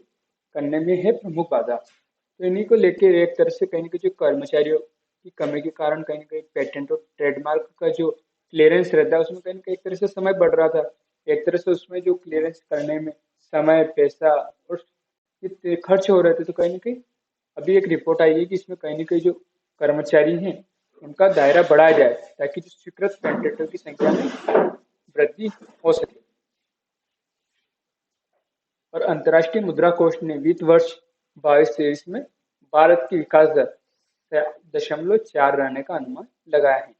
करने में है प्रमुख बाधा। तो इन्हीं को लेकर एक तरह से कहीं ना कहीं जो कर्मचारियों की कमी के कारण कहीं ना कहीं पेटेंट और ट्रेडमार्क का जो क्लियरेंस रहता है उसमें कहीं ना कहीं एक तरह से समय बढ़ रहा था। एक तरह से उसमें जो क्लियरेंस करने में समय, पैसा और कितने खर्च हो रहे थे, तो कहीं ना कहीं अभी एक रिपोर्ट आई है कि इसमें कहीं ना कहीं जो कर्मचारी हैं उनका दायरा बढ़ाया जाए ताकि जो स्वीकृत पेटेंटों की संख्या में वृद्धि हो सके। और अंतर्राष्ट्रीय मुद्रा कोष ने वित्त वर्ष 22-23 में भारत की विकास दर 0.4 रहने का अनुमान लगाया है।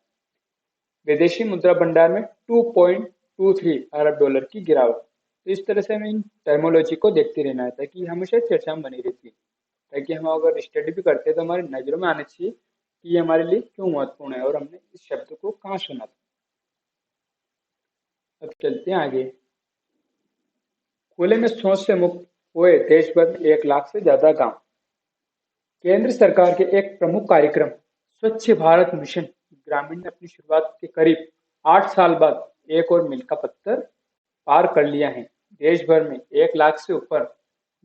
विदेशी मुद्रा भंडार में 2.23 अरब डॉलर की गिरावट। तो इस तरह से हमें इन टर्मोलॉजी को देखते रहना है ताकि हमेशा चर्चा में बनी रहती है, ताकि हम अगर स्टडी भी करते हैं तो हमारी नजरों में आना चाहिए कि ये हमारे लिए क्यों महत्वपूर्ण है और हमने इस शब्द को कहाँ सुना था। अब चलते हैं आगे। खुले में शौच से मुक्त हुए देश भर में 1 लाख से ज्यादा गांव। केंद्र सरकार के एक प्रमुख कार्यक्रम स्वच्छ भारत मिशन ग्रामीण ने अपनी शुरुआत के करीब 8 साल बाद एक और मील का पत्थर पार कर लिया है। देश भर में 1 लाख से ऊपर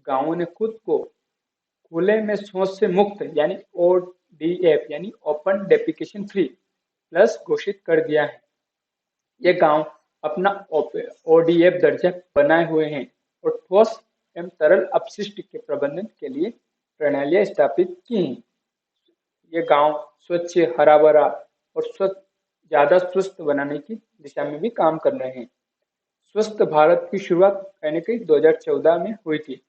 गांवों ने खुद को खुले में शौच से मुक्त यानी ओडीएफ यानी ओपन डेफिकेशन फ्री प्लस घोषित कर दिया है। ये गांव अपना ओडीएफ दर्जा बनाए हुए हैं और ठोस एवं तरल अपशिष्ट के प्रबंधन के लिए प्रणालियां स्थापित की हैं। ये गांव स्वच्छ, हरा भरा और ज्यादा स्वस्थ बनाने की दिशा में भी काम कर रहे हैं। स्वस्थ भारत की शुरुआत कहीं ना कहीं 2014 में हुई थी।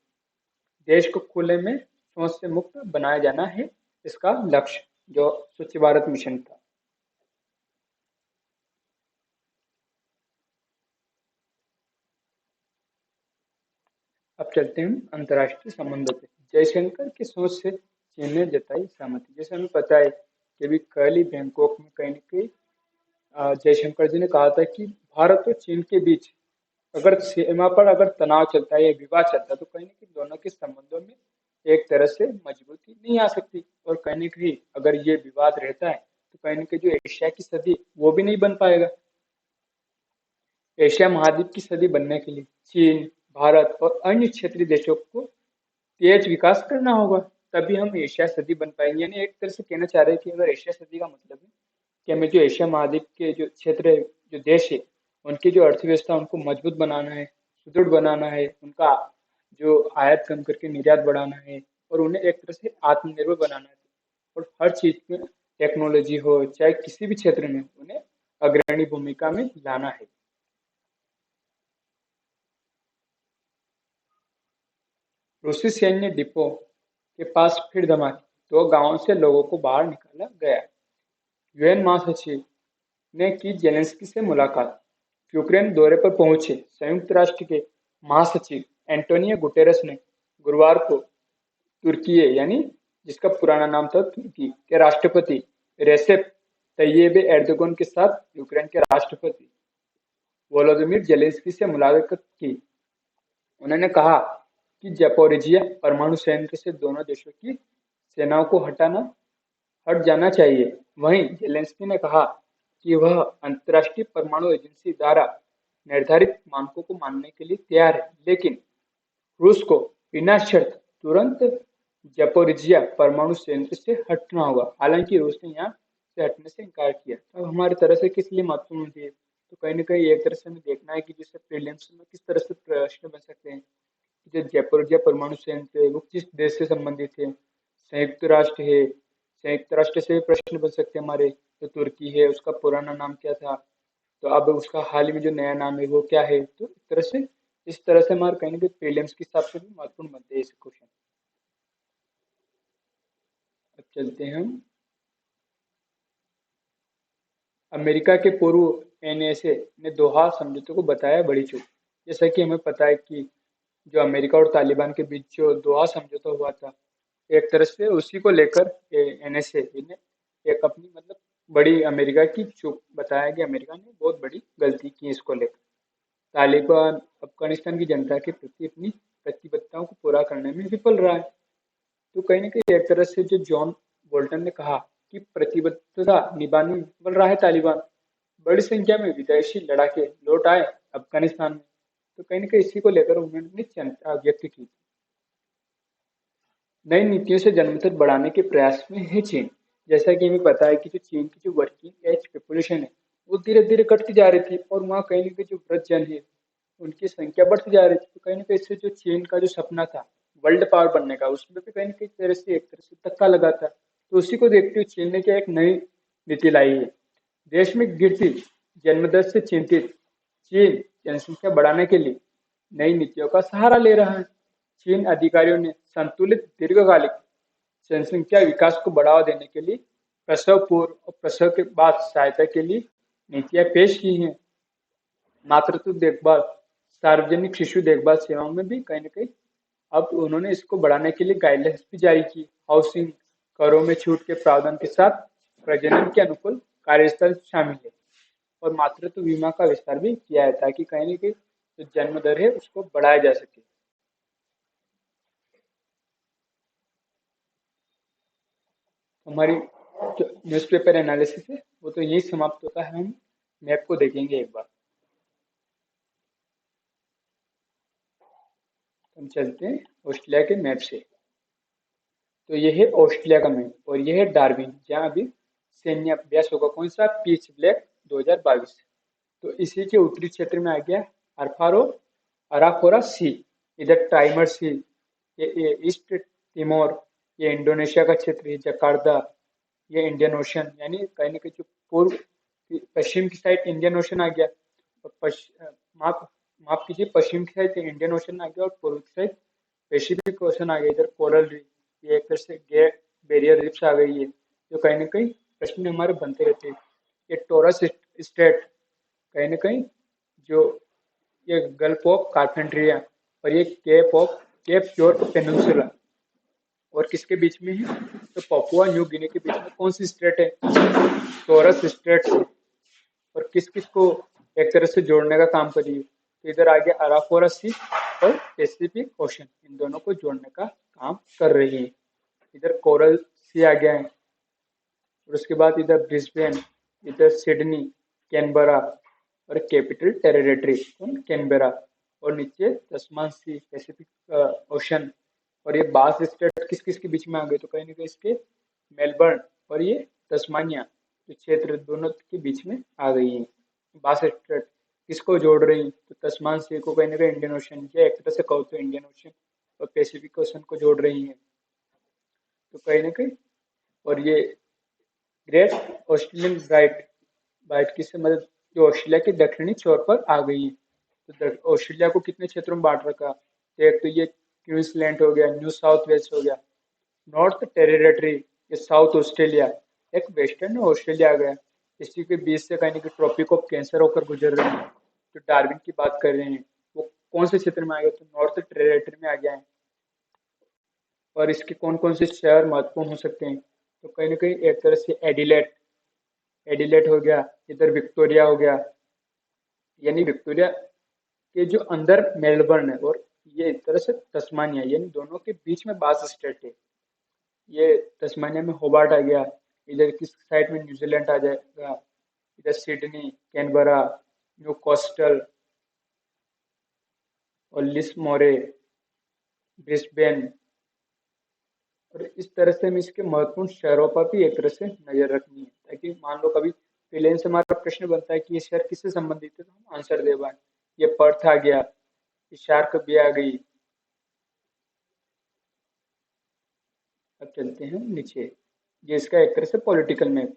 देश को खुले में शौच से मुक्त बनाया जाना है इसका लक्ष्य, जो स्वच्छ भारत मिशन था। अब चलते हैं अंतर्राष्ट्रीय संबंधों पे। जयशंकर की सोच से चीन ने जताई सहमति। जैसे हमें पता है कि अभी कल ही बैंकॉक में कहीं न कहीं जयशंकर जी ने कहा था कि भारत और चीन के बीच अगर सीमा पर अगर तनाव चलता है या विवाद चलता है तो कहीं न कहीं दोनों के संबंधों में एक तरह से मजबूती नहीं आ सकती, और कहीं न कहीं अगर ये विवाद रहता है तो कहीं न कहीं जो एशिया की स्थिति वो भी नहीं बन पाएगा। एशिया महाद्वीप की सदी बनने के लिए चीन, भारत और अन्य क्षेत्रीय देशों को तेज विकास करना होगा, तभी हम एशिया सदी बन पाएंगे। यानी एक तरह से कहना चाह रहे हैं कि अगर एशिया सदी का मतलब है कि हमें जो एशिया महाद्वीप के जो क्षेत्र है, जो देश है, उनकी जो अर्थव्यवस्था उनको मजबूत बनाना है, सुदृढ़ बनाना है, उनका जो आयात कम करके निर्यात बढ़ाना है और उन्हें एक तरह से आत्मनिर्भर बनाना है। और हर चीज में टेक्नोलॉजी हो चाहे किसी भी क्षेत्र में उन्हें अग्रणी भूमिका में लाना है। रूसी सैन्य डिपो के पास फिर धमाके, दो गांवों से लोगों को बाहर निकाला गया। यूएन महासचिव ने की जेलेंस्की से मुलाकात। यूक्रेन दौरे पर पहुंचे संयुक्त राष्ट्र के महासचिव एंटोनियो गुटेरेस ने गुरुवार को तुर्की यानी जिसका पुराना नाम था तुर्की के राष्ट्रपति रेसेप तैयब एर्दोगन के साथ यूक्रेन के राष्ट्रपति वोलोदिमिर जेलेंस्की से मुलाकात की। उन्होंने कहा कि ज़पोरिज़िया परमाणु संयंत्र से दोनों देशों की सेनाओं को हट जाना चाहिए। वहीं ज़ेलेंस्की ने कहा कि वह अंतर्राष्ट्रीय परमाणु एजेंसी द्वारा निर्धारित मानकों को मानने के लिए तैयार है, लेकिन रूस को बिना शर्त तुरंत ज़पोरिज़िया परमाणु संयंत्र से हटना होगा। हालांकि रूस ने यहाँ से हटने से इनकार किया। अब हमारी तरह से किस लिए महत्वपूर्ण होती है, तो कहीं न कहीं एक तरह से हमें देखना है कि जैसे प्रीलिम्स में किस तरह से प्रश्न बन सकते हैं। जो ज़पोरिज़िया परमाणु संयंत्र है वो किस देश से संबंधित है? संयुक्त राष्ट्र है, संयुक्त राष्ट्र से भी प्रश्न बन सकते हैं हमारे। जो तुर्की है उसका पुराना नाम क्या था? तो अब उसका हाल ही में जो नया नाम है वो क्या है? तो इस तरह से हमारे कहीं न कहीं प्रीलिम्स के हिसाब से भी महत्वपूर्ण बनते हैं ऐसे क्वेश्चन। अब चलते हैं हम अमेरिका के पूर्व एनएसए ने दोहा समझौते को बताया बड़ी चूक। जैसा कि हमें पता है कि जो अमेरिका और तालिबान के बीच जो दोहा समझौता हुआ था, एक तरह से उसी को लेकर एनएसए ने एक अपनी मतलब बड़ी अमेरिका की चूक बताया कि अमेरिका ने बहुत बड़ी गलती की इसको लेकर। तालिबान अफगानिस्तान की जनता के प्रति अपनी प्रतिबद्धताओं को पूरा करने में विफल रहा है। तो कहीं न कहीं एक तरह से जो जॉन बोल्टन ने कहा कि प्रतिबद्धता निभाने में विफल रहा है तालिबान। बड़ी संख्या में विदेशी लड़ाके लौट आए अफगानिस्तान में। तो कहीं न कहीं इसी को लेकर उन्होंने चिंता व्यक्त की। नई नीतियों से जन्मदर बढ़ाने के प्रयास में है चीन। जैसा कि हमें पता है कि जो चीन की जो वर्किंग एज पॉपुलेशन है वो धीरे धीरे घटती जा रही थी और वहाँ कहीं न कहीं जो वृद्धजन है उनकी संख्या बढ़ती जा रही थी। तो कहीं न कहीं इससे जो चीन का जो सपना था वर्ल्ड पावर बनने का उसमें भी कहीं न कहीं एक तरह से धक्का लगा था। तो उसी को देखते हुए चीन ने क्या एक नई नीति लाई है। देश में गिरती जन्मदर से चिंतित चीन जनसंख्या बढ़ाने के लिए नई नीतियों का सहारा ले रहा है। चीन अधिकारियों ने संतुलित दीर्घकालिक जनसंख्या विकास को बढ़ावा देने के लिए प्रसव पूर्व और प्रसव के बाद सहायता के लिए नीतियां पेश की हैं। मातृत्व देखभाल, सार्वजनिक शिशु देखभाल सेवाओं में भी कहीं न कहीं अब उन्होंने इसको बढ़ाने के लिए गाइडलाइंस भी जारी की। हाउसिंग, करों में छूट के प्रावधान के साथ प्रजनन के अनुकूल कार्यस्थल शामिल है और मातृत्व बीमा का विस्तार भी किया है ताकि कहीं न कहीं जो जन्म दर है उसको बढ़ाया जा सके। हमारी जो न्यूज़पेपर एनालिसिस है वो तो यही समाप्त होता है। हम मैप को देखेंगे एक बार। हम चलते हैं ऑस्ट्रेलिया के मैप से। तो ये है ऑस्ट्रेलिया का मैप और ये है डार्विन जहाँ अभी सैन्य अभ्यास होगा। कौन सा? Pitch Black 2022। तो इसी के उत्तरी क्षेत्र में आ गया अरफारो अराफोरा सी, इधर टाइमर सी, ये ईस्ट तिमोर, ये इंडोनेशिया का क्षेत्र है, जकार्ता, ये इंडियन ओशन यानी कहीं ना कहीं जो पूर्व पश्चिम की साइड इंडियन ओशन आ गया और माफ माफ कीजिए पश्चिम की साइड इंडियन ओशन आ गया और पूर्व की साइड पैसिफिक ओशन आ गया। इधर कोरल रीफ, ये एक तरह से ग्रेट बैरियर रीफ्स आ गई है जो कहीं ना कहीं प्रश्न हमारे बनते रहते हैं। ये टोरस स्टेट कहीं ना कहीं जो ये गल्फ ऑफ कार्पेंट्रिया और ये केप योर्क पेनिनसुला और किसके बीच में है? तो पपुआ न्यू गिनी के बीच में कौन सी स्टेट है? टोरस स्टेट से। और किस किस को एक तरह से जोड़ने का काम करी है? तो इधर आ गया अराफोरा सी और पैसिफिक ओशन, इन दोनों को जोड़ने का काम कर रही है। इधर कोरल सी आ गया है और उसके बाद इधर ब्रिस्बेन, इधर सिडनी, कैनबरा और कैपिटल टेरिटरी कौन, कैनबेरा। और नीचे तस्मान सी, पैसिफिक ओशन। और ये बास स्टेट किस किस के बीच में आ गए, तो कहीं ना कहीं इसके मेलबर्न और ये तस्मानिया जो क्षेत्र दोनों के बीच में आ गई है। बास स्टेट किसको जोड़ रही है, तो तस्मान सी को कहीं ना कहीं इंडियन ओशन, या एक तरह से कहो तो इंडियन ओशन और पैसिफिक ओशन को जोड़ रही है, तो कहीं ना कहीं। और ये ग्रेट ऑस्ट्रेलियन ब्राइट बाइट किससे मदद, जो ऑस्ट्रेलिया के दक्षिणी छोर पर आ गई है। तो ऑस्ट्रेलिया को कितने क्षेत्रों में बांट रखा, तो एक तो ये क्वींसलैंड हो गया, न्यू साउथ वेल्स हो गया, नॉर्थ टेरिटरी, ये साउथ ऑस्ट्रेलिया, एक वेस्टर्न ऑस्ट्रेलिया आ गया। इसी के बीच से कहीं ना कहीं ट्रॉपिक ऑफ कैंसर होकर गुजर रहे हैं। जो डार्विन की बात कर रहे हैं वो कौन से क्षेत्र में आ गया, तो नॉर्थ टेरिटरी में आ गया है। और इसके कौन कौन से शहर महत्वपूर्ण हो सकते हैं, तो कहीं ना कहीं एक तरह से एडिलेट, एडिलेट हो गया, इधर विक्टोरिया हो गया, यानी विक्टोरिया के जो अंदर मेलबर्न है, और ये एक तरह से तस्मानिया, यानी दोनों के बीच में बास स्टेट है। ये तस्मानिया में होबार्ट आ गया, इधर किस साइड में न्यूजीलैंड आ जाएगा, इधर सिडनी, कैनबरा, न्यू कोस्टल और लिसमोरे, ब्रिस्बेन। और इस तरह से हमें इसके महत्वपूर्ण शहरों पर भी एक तरह से नजर रखनी है, ताकि मान लो कभी प्लेन से हमारा प्रश्न बनता है कि ये शहर किससे संबंधित है, तो हम आंसर दे पाए। ये पर्थ आ गया, ये शार्क भी आ गई। अब चलते हैं नीचे, ये इसका एक तरह से पॉलिटिकल मैप।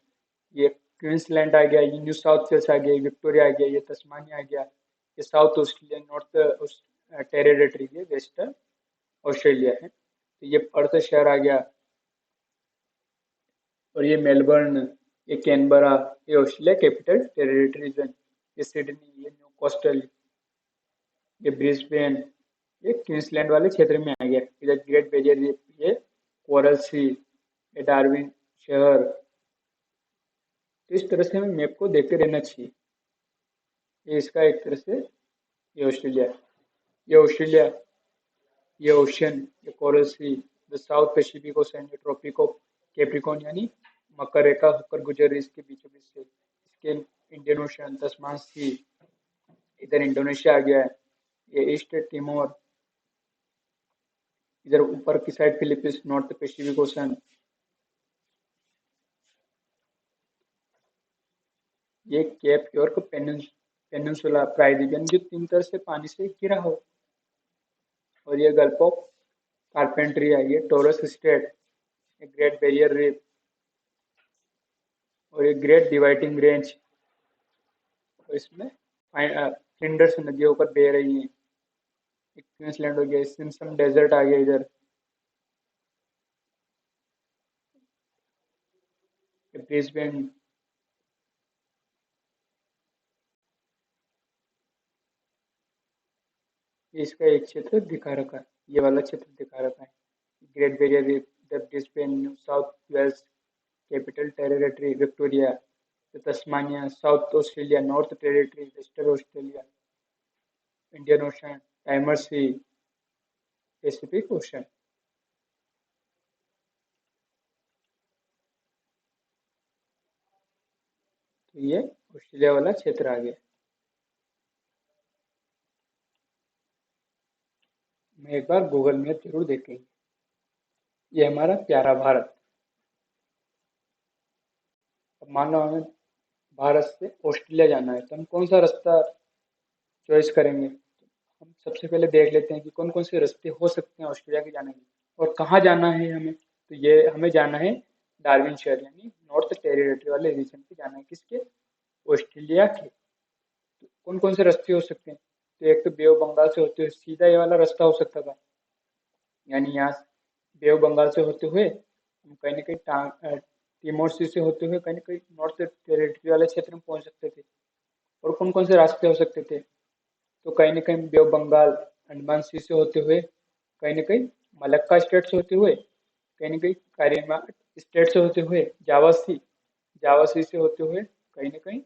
ये क्वींसलैंड आ गया, ये न्यू साउथ वेल्स आ गया, ये विक्टोरिया आ गया, ये तस्मानिया आ गया, ये साउथ ऑस्ट्रेलिया, नॉर्थ टेरिटरी, ये वेस्टर्न ऑस्ट्रेलिया है। तो ये पर्थ शहर आ गया, और ये मेलबर्न, ये कैनबरा, ये ऑस्ट्रेलिया कैपिटल टेरिटरीज है, ये सिडनी, ये न्यू कोस्टल, ये ब्रिस्बेन, ये क्वींसलैंड वाले क्षेत्र में आ गया। इधर ग्रेट बैरियर रीफ, ये कोरल सी, ये डार्विन शहर। तो इस तरह से हमें मैप को देखते रहना चाहिए। ये इसका एक तरह से, ये ऑस्ट्रेलिया, ये ऑस्ट्रेलिया, ये ओशन, ये Coral Sea, the South Pacific Ocean, ये ट्रॉपिक ऑफ कैप्रिकॉर्न, यानी मकर रेखा होकर गुजर रही इसके बीचों बीच से। इसके इंडियन ओशन, तस्मान सी, इधर इंडोनेशिया आ गया है, ये ईस्ट तिमोर, इधर ऊपर की side Philippines, north Pacific Ocean, ये केप यॉर्क पेनिनसुला, प्रायद्वीप, यानी जो तीन तरह से पानी से घिरा हो। और ये गल्फ ऑफ कारपेंट्रिया, ये टोरस स्टेट, ये ग्रेट बैरियर रीफ, और ये ग्रेट डिवाइडिंग रेंज। और इसमें फ्लिंडर्स नदी होकर बह रही है। एक क्वींसलैंड हो गया, सिम्पसन डेजर्ट आ गया इधर, ब्रिस्बेन। इसका एक क्षेत्र दिखा रखा है, ये वाला क्षेत्र दिखा रखा है, Great Barrier Reef, the Brisbane, New South Wales Capital Territory Victoria, Tasmania, South Australia, North Territory, Western Australia, Indian Ocean, Timor Sea, Pacific Ocean. तो ये ऑस्ट्रेलिया वाला क्षेत्र आ गया। मैं एक बार गूगल मैप जरूर देखेंगे। ये हमारा प्यारा भारत। अब मान लो हमें भारत से ऑस्ट्रेलिया जाना है, तो हम कौन सा रास्ता चॉइस करेंगे। हम सबसे पहले देख लेते हैं कि कौन कौन से रास्ते हो सकते हैं ऑस्ट्रेलिया के जाने के, और कहाँ जाना है हमें। तो ये हमें जाना है डार्विन शहर, यानी नॉर्थ टेरिटरी वाले रीजन पे जाना है, किसके, ऑस्ट्रेलिया के। तो कौन कौन से रास्ते हो सकते हैं, तो एक तो बे ऑफ बंगाल से होते हुए सीधा ये वाला रास्ता हो सकता था, यानी यहाँ बे ऑफ बंगाल से होते हुए हम कहीं ना कहीं टिमोर सी से होते हुए कहीं ना कहीं नॉर्थ टेरिटरी वाले क्षेत्र में पहुंच सकते थे। और कौन कौन से रास्ते हो सकते थे, तो कहीं ना कहीं बे ऑफ बंगाल, अंडमान सी से होते हुए, कहीं ना कहीं मलक्का स्टेट से होते हुए, कहीं ना कहीं कारिमा स्टेट से होते हुए, जावा सी से होते हुए, कहीं ना कहीं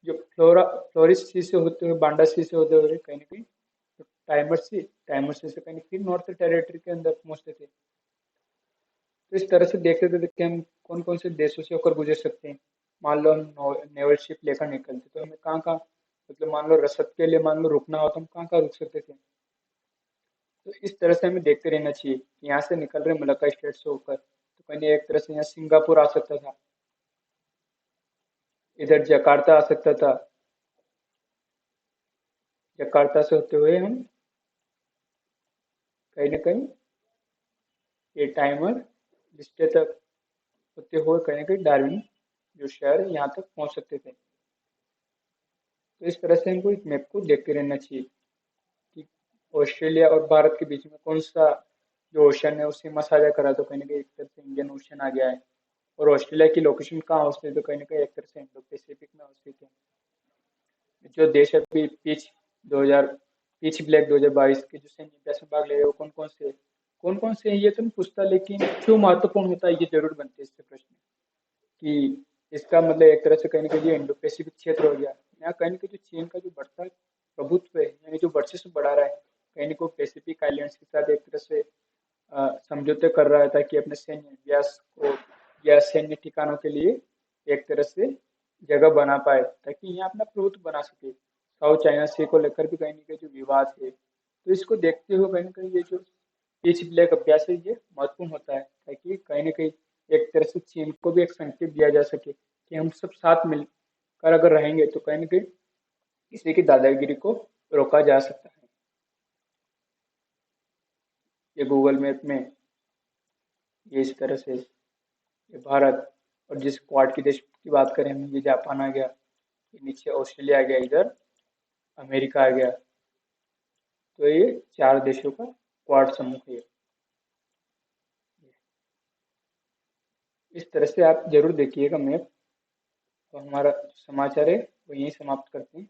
जो फ्लोरिस सी से होते हुए, बांडा सी से होते हुए, कहीं ना कहीं तो टाइमर सी से कहीं ना कहीं नॉर्थ टेरिटरी के अंदर पहुंचते थे। तो इस तरह से देखते थे कि हम कौन कौन से देशों से होकर गुजर सकते हैं। मान लो हम नेवल शिप लेकर निकलते तो हमें कहाँ कहाँ, मतलब मान लो रसद के लिए मान लो रुकना हो तो हम कहाँ कहाँ रुक सकते थे। तो इस तरह से हमें देखते रहना चाहिए कि यहाँ से निकल रहे मलक्का स्टेट से होकर तो कहीं एक तरह से यहाँ सिंगापुर आ सकता था, इधर जकार्ता आ सकता था, जकार्ता से होते हुए हम कहीं ना कहीं ये टाइमर लिस्टे तक होते हुए कहीं ना कहीं डार्विन जो शहर है यहाँ तक पहुँच सकते थे। तो इस तरह से हमको इस मैप को देखते रहना चाहिए कि ऑस्ट्रेलिया और भारत के बीच में कौन सा जो ओशन है उससे मसाजा करा तो कहीं ना कहीं एक तरह से इंडियन ओशन आ गया है, और ऑस्ट्रेलिया की लोकेशन कहाँ स्थित है तो कहीं ना कहीं एक तरह से इंडो पैसिफिक में स्थित है। जो देश अभी पीच 2000 पीच ब्लैक 2022 के जो सैन्य अभ्यास में भाग ले रहे हो कौन कौन से हैं ये तो नहीं पूछता, लेकिन क्यों महत्वपूर्ण होता है ये जरूर बनते हैं इससे प्रश्न कि इसका मतलब एक तरह से कहीं ना कहीं ये इंडो पैसिफिक क्षेत्र हो गया। यहाँ कहीं ना कहीं जो चीन का जो बढ़ता प्रभुत्व है यानी जो वर्चस्व बढ़ा रहा है कहीं ना कहीं पैसिफिक आइलैंड्स के साथ एक तरह से समझौते कर रहा है ताकि अपने सैन्य अभ्यास को या सैन्य ठिकानों के लिए एक तरह से जगह बना पाए ताकि यहाँ अपना प्रभुत्व बना सके। साउथ चाइना सी को लेकर भी कहीं ना कहीं जो विवाद है तो इसको देखते हुए कहीं ना कहीं ये जो पीच ब्लैक अभ्यास है ये महत्वपूर्ण होता है ताकि कहीं ना कहीं एक तरह से चीन को भी एक संकेत दिया जा सके कि हम सब साथ मिलकर अगर रहेंगे तो कहीं ना कहीं किसी की दादागिरी को रोका जा सकता है। ये गूगल मैप में ये इस तरह से ये भारत और जिस क्वाड की देश की बात करें हम ये जापान आ गया, ये नीचे ऑस्ट्रेलिया आ गया, इधर अमेरिका आ गया। तो ये चार देशों का क्वाड समूह है। इस तरह से आप जरूर देखिएगा मैप। तो हमारा समाचार है वो यहीं समाप्त करते हैं।